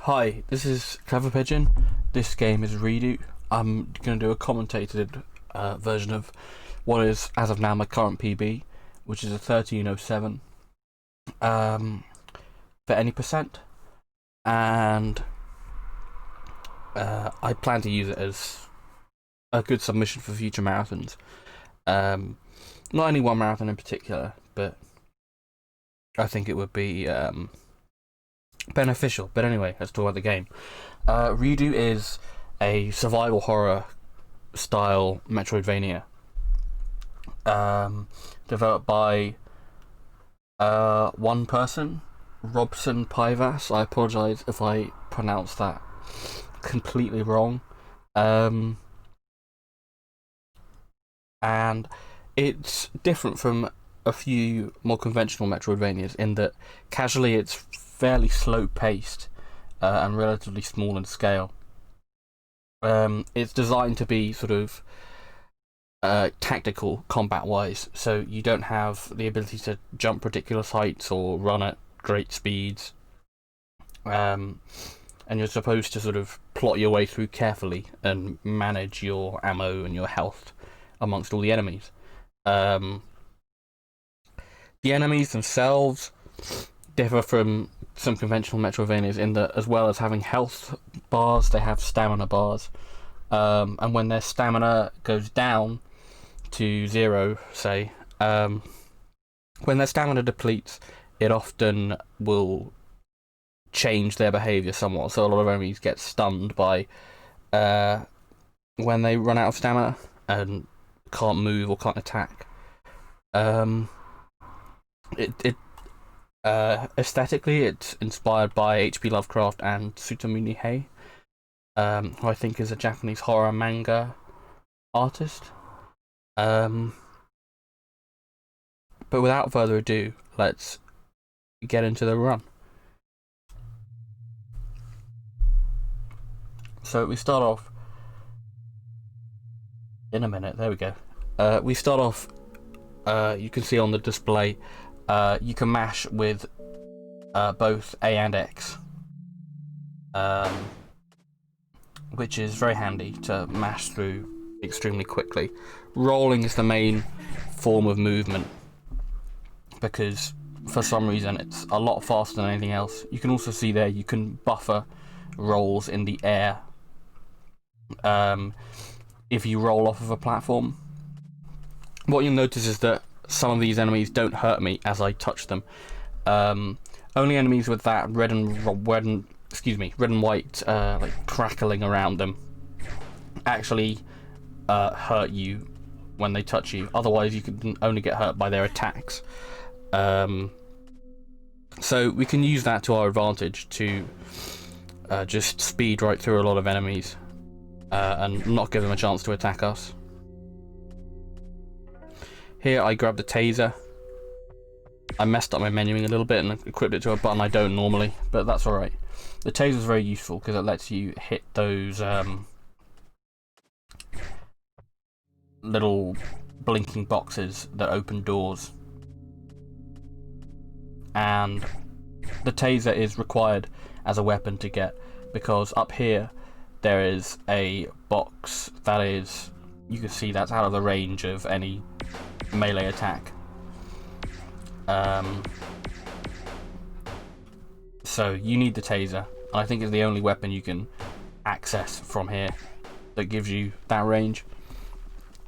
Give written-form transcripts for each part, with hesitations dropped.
Hi, this is Clever Pigeon. This game is Redo. I'm going to do a commentated version of what is, as of now, my current PB, which is a 1307 for any percent, and I plan to use it as a good submission for future marathons. Not any one marathon in particular, but I think it would be beneficial. But anyway, let's talk about the game. Redo is a survival horror style Metroidvania, developed by one person, Robson Pivas. I apologise if I pronounced that completely wrong. And it's different from a few more conventional Metroidvanias in that casually it's fairly slow paced and relatively small in scale. It's designed to be sort of tactical combat wise, so you don't have the ability to jump ridiculous heights or run at great speeds, and you're supposed to sort of plot your way through carefully and manage your ammo and your health amongst all the enemies. The enemies themselves differ from some conventional Metroidvanias in that, as well as having health bars, they have stamina bars. And when their stamina goes down to 0, say, when their stamina depletes, it often will change their behaviour somewhat. So a lot of enemies get stunned by when they run out of stamina and can't move or can't attack. Aesthetically, it's inspired by H.P. Lovecraft and Tsutomu Nihei, who I think is a Japanese horror manga artist. But without further ado, let's get into the run. So we start off in a minute. There we go. We start off. You can see on the display. You can mash with both A and X, which is very handy to mash through extremely quickly. Rolling is the main form of movement because for some reason it's a lot faster than anything else. You can also see there you can buffer rolls in the air if you roll off of a platform. What you'll notice is that some of these enemies don't hurt me as I touch them. Only enemies with that red and white like crackling around them actually hurt you when they touch you. Otherwise, you can only get hurt by their attacks. So we can use that to our advantage to just speed right through a lot of enemies and not give them a chance to attack us. Here I grab the taser. I messed up my menuing a little bit and equipped it to a button I don't normally, but that's alright. The taser is very useful because it lets you hit those little blinking boxes that open doors. And the taser is required as a weapon to get because up here there is a box that is, you can see that's out of the range of any melee attack. So you need the taser, and I think it's the only weapon you can access from here that gives you that range.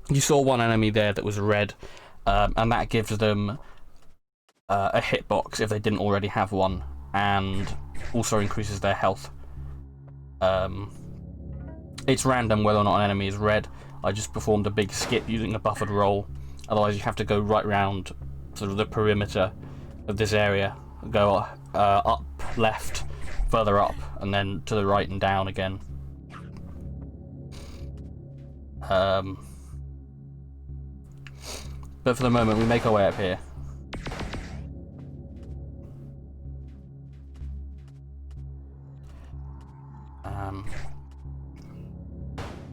You saw one enemy there that was red, and that gives them a hitbox if they didn't already have one, and also increases their health. It's random whether or not an enemy is red. I just performed a big skip using a buffered roll. Otherwise, you have to go right round sort of the perimeter of this area, go up, left, further up, and then to the right and down again. But for the moment, we make our way up here.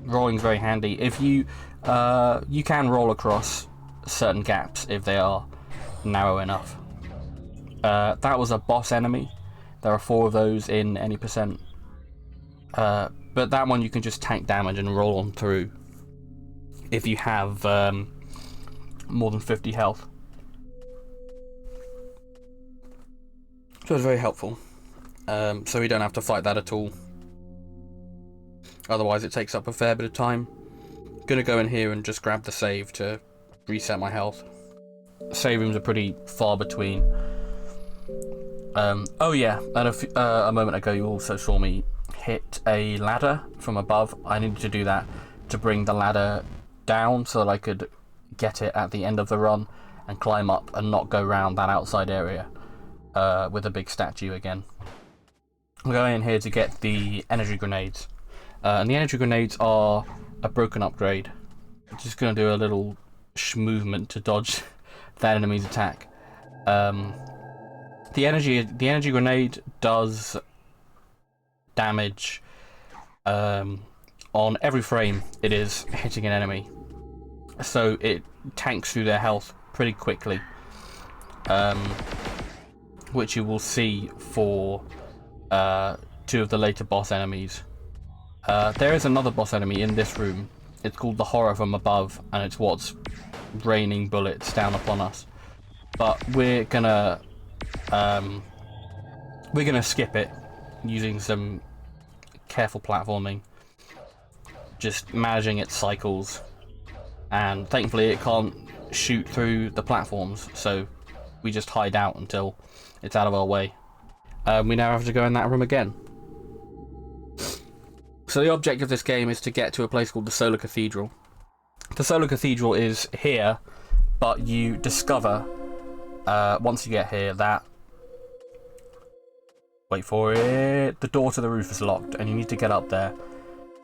Rolling's very handy. If you can roll across certain gaps if they are narrow enough. That was a boss enemy. There are 4 of those in any percent But that one you can just tank damage and roll on through if you have more than 50 health. So it's very helpful. So we don't have to fight that at all. Otherwise it takes up a fair bit of time. Gonna go in here and just grab the save to reset my health. Save rooms are pretty far between. Oh yeah, and a moment ago you also saw me hit a ladder from above. I needed to do that to bring the ladder down so that I could get it at the end of the run and climb up and not go around that outside area with a big statue again. I'm going in here to get the energy grenades. And the energy grenades are a broken upgrade. I'm just going to do a little movement to dodge that enemy's attack. The energy grenade does damage on every frame it is hitting an enemy, so it tanks through their health pretty quickly, which you will see for 2 of the later boss enemies. There is another boss enemy in this room. It's called the Horror from Above, and it's what's raining bullets down upon us. But we're gonna skip it using some careful platforming, just managing its cycles, and thankfully it can't shoot through the platforms, so we just hide out until it's out of our way. We now have to go in that room again. So the object of this game is to get to a place called the Solar Cathedral. The Solar Cathedral is here, but you discover once you get here that, wait for it, the door to the roof is locked and you need to get up there.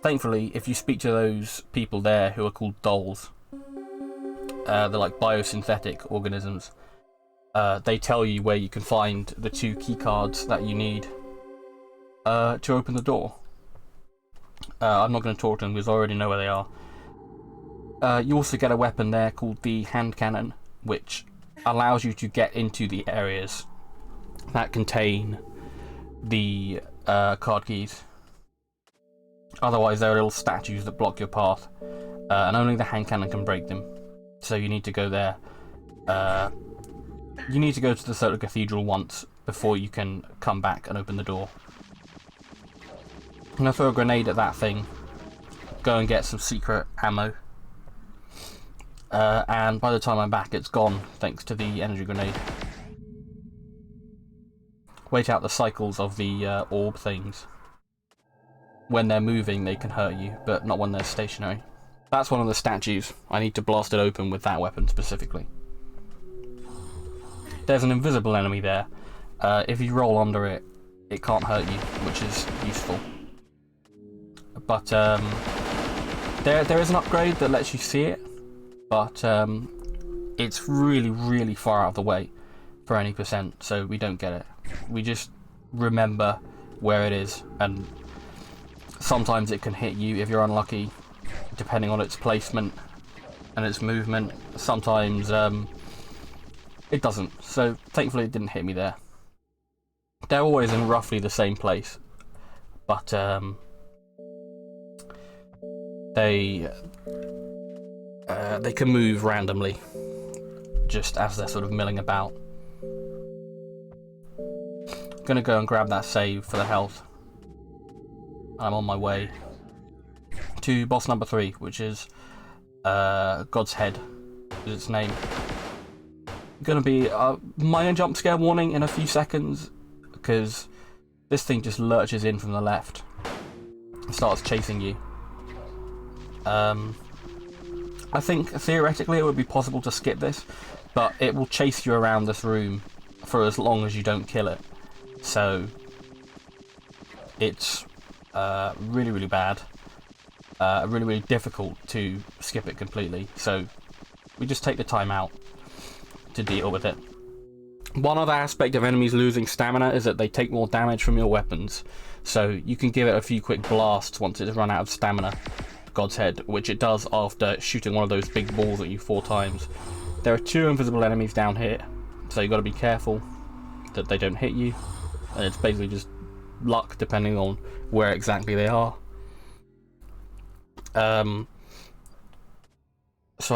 Thankfully, if you speak to those people there who are called dolls, they're like biosynthetic organisms, they tell you where you can find the 2 key cards that you need to open the door. I'm not going to talk to them because I already know where they are. You also get a weapon there called the hand cannon, which allows you to get into the areas that contain the card keys. Otherwise there are little statues that block your path, and only the hand cannon can break them, so you need to go there. You need to go to the Solar Cathedral once before you can come back and open the door. I'm going to throw a grenade at that thing, go and get some secret ammo, and by the time I'm back it's gone thanks to the energy grenade. Wait out the cycles of the orb things. When they're moving they can hurt you, but not when they're stationary. That's one of the statues. I need to blast it open with that weapon specifically. There's an invisible enemy there. If you roll under it, it can't hurt you, which is useful. But there is an upgrade that lets you see it, but it's really far out of the way for any percent, so we don't get it. We just remember where it is, and sometimes it can hit you if you're unlucky, depending on its placement and its movement. Sometimes it doesn't, so thankfully it didn't hit me there. They're always in roughly the same place, but they can move randomly just as they're sort of milling about. I'm gonna go and grab that save for the health. I'm on my way to boss number 3, which is God's Head is its name. Gonna be a minor jump scare warning in a few seconds, because this thing just lurches in from the left and starts chasing you. I think theoretically it would be possible to skip this, but it will chase you around this room for as long as you don't kill it. So it's really bad, really difficult to skip it completely. So we just take the time out to deal with it. One other aspect of enemies losing stamina is that they take more damage from your weapons, so you can give it a few quick blasts once it's run out of stamina. God's Head, which it does after shooting one of those big balls at you 4 times. There are 2 invisible enemies down here, so you've got to be careful that they don't hit you, and it's basically just luck depending on where exactly they are. So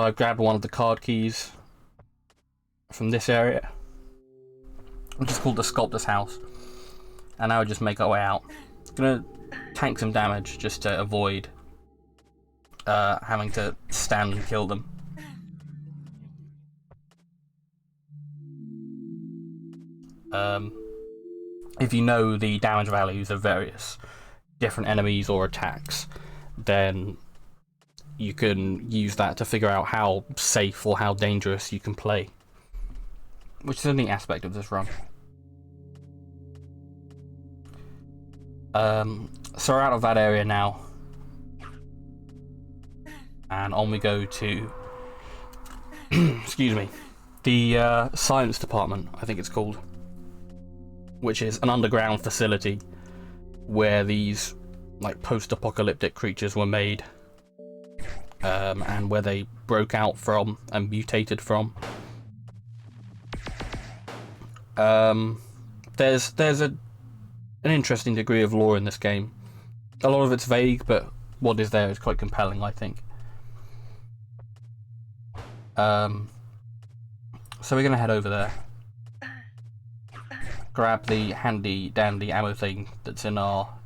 I grabbed one of the card keys from this area, which is called the Sculptor's House, and now we just make our way out. Gonna tank some damage just to avoid having to stand and kill them. If you know the damage values of various different enemies or attacks, then you can use that to figure out how safe or how dangerous you can play, which is a neat aspect of this run. So we're out of that area now, and on we go to excuse me, the science department, I think it's called, which is an underground facility where these like post-apocalyptic creatures were made, and where they broke out from and mutated from. There's an interesting degree of lore in this game. A lot of it's vague, but what is there is quite compelling, I think. So we're gonna head over there, grab the handy dandy ammo thing that's in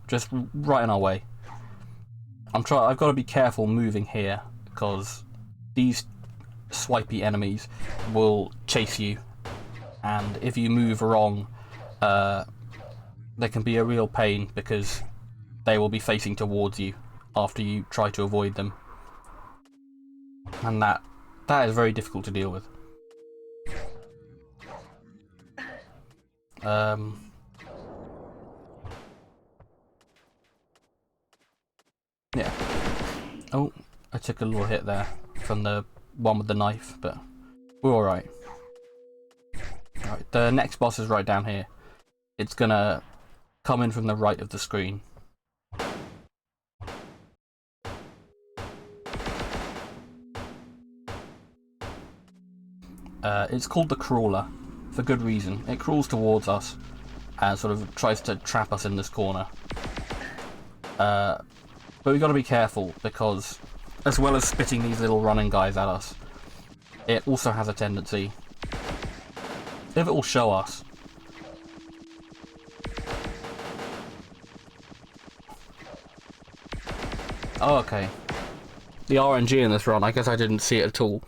just right in our way. I've got to be careful moving here because these swipey enemies will chase you, and if you move wrong, they can be a real pain because they will be facing towards you after you try to avoid them, and that is very difficult to deal with. Yeah. Oh, I took a little hit there from the one with the knife, but we're alright. Alright, the next boss is right down here. It's gonna come in from the right of the screen. It's called the Crawler, for good reason. It crawls towards us and sort of tries to trap us in this corner. But we've got to be careful because, as well as spitting these little running guys at us, it also has a tendency, if it will show us, oh, okay. The RNG in this run, I guess I didn't see it at all.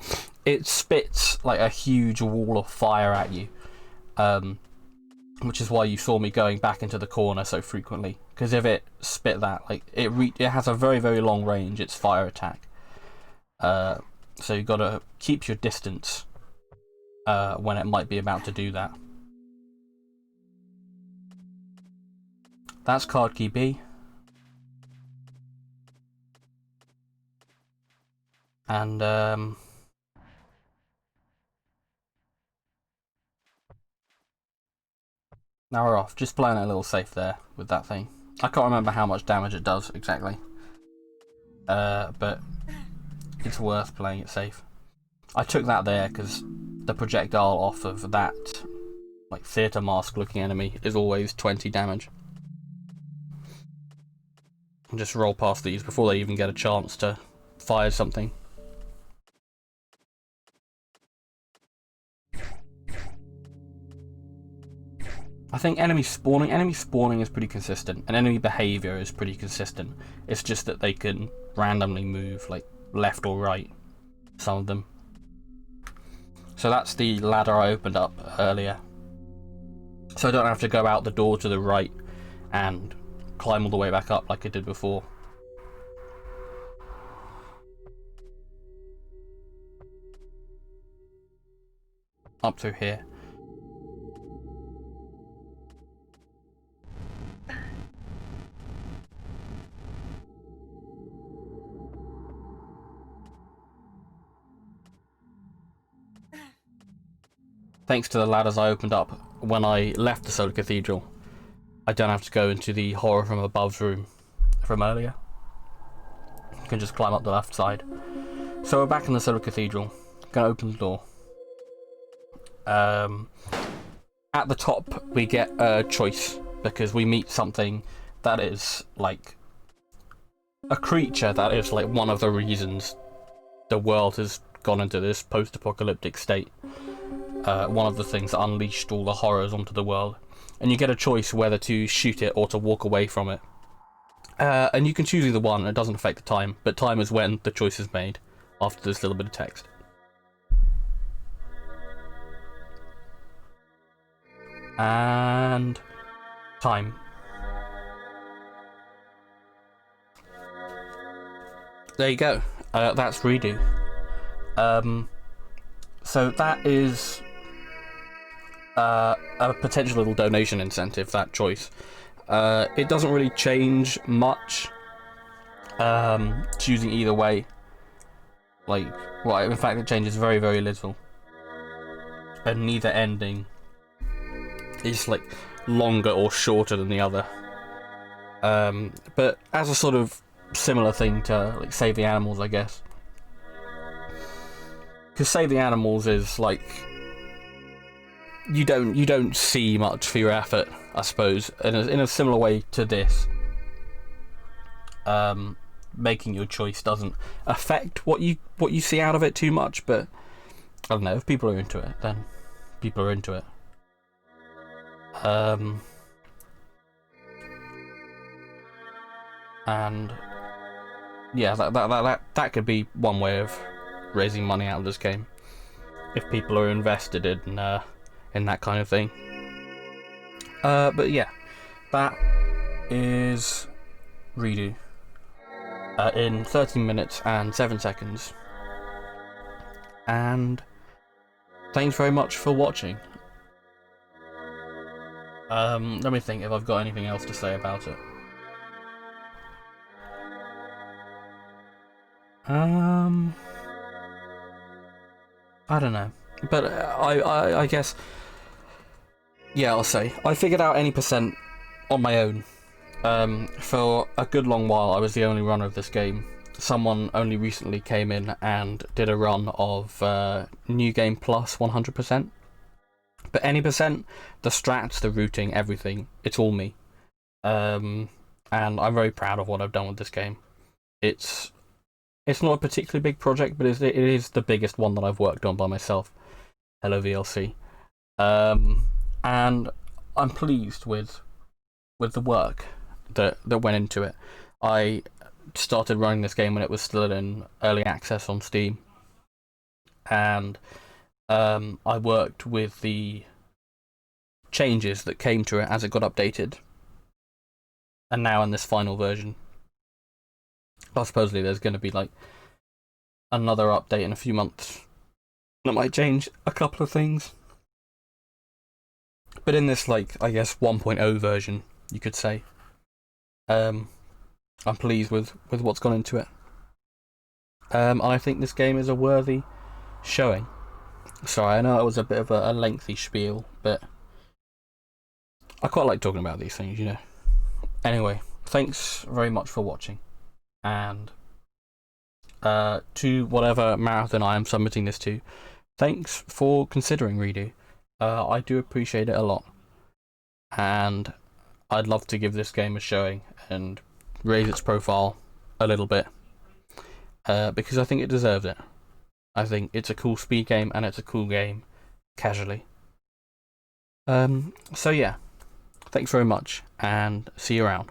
It spits like a huge wall of fire at you, which is why you saw me going back into the corner so frequently. Because if it spit that, like it has a very, very long range. Its fire attack, so you've got to keep your distance when it might be about to do that. That's card key B. And now we're off. Just playing it a little safe there with that thing. I can't remember how much damage it does exactly, but it's worth playing it safe. I took that there because the projectile off of that like theatre mask looking enemy is always 20 damage. And just roll past these before they even get a chance to fire something. I think enemy spawning is pretty consistent, and enemy behaviour is pretty consistent. It's just that they can randomly move, like, left or right, some of them. So that's the ladder I opened up earlier. So I don't have to go out the door to the right and climb all the way back up like I did before. Up through here. Thanks to the ladders I opened up when I left the Solar Cathedral, I don't have to go into the horror from above's room from earlier. I can just climb up the left side. So we're back in the Solar Cathedral. Gonna open the door. At the top we get a choice because we meet something that is like a creature that is like one of the reasons the world has gone into this post-apocalyptic state. One of the things that unleashed all the horrors onto the world, and you get a choice whether to shoot it or to walk away from it. And you can choose either one, and it doesn't affect the time, but time is when the choice is made, after this little bit of text. And time. There you go. That's Redo. So that is a potential little donation incentive, that choice. It doesn't really change much, choosing either way. In fact, it changes very, very little. And neither ending is like longer or shorter than the other. But as a sort of similar thing to like Save the Animals, I guess. Because Save the Animals is like you don't see much for your effort, I suppose, in a similar way to this. Making your choice doesn't affect what you see out of it too much, but I don't know, if people are into it, then people are into it. And yeah, that could be one way of raising money out of this game, if people are invested in that kind of thing. But yeah, that is Redo in 13 minutes and 7 seconds. And thanks very much for watching. Let me think if I've got anything else to say about it. I don't know, but I guess, yeah, I'll say I figured out any percent on my own. For a good long while, I was the only runner of this game. Someone only recently came in and did a run of New Game Plus 100%. But any percent, the strats, the routing, everything, it's all me. And I'm very proud of what I've done with this game. It's not a particularly big project, but it is the biggest one that I've worked on by myself. Hello VLC. And I'm pleased with the work that went into it. I started running this game when it was still in early access on Steam, and I worked with the changes that came to it as it got updated, and now in this final version. Well, supposedly there's going to be like another update in a few months that might change a couple of things. But in this, like, I guess 1.0 version, you could say, I'm pleased with what's gone into it. I think this game is a worthy showing. Sorry, I know it was a bit of a lengthy spiel, but I quite like talking about these things, you know. Anyway, thanks very much for watching. And to whatever marathon I am submitting this to, thanks for considering Redo. I do appreciate it a lot, and I'd love to give this game a showing and raise its profile a little bit, because I think it deserves it. I think it's a cool speed game, and it's a cool game casually. So yeah, thanks very much, and see you around.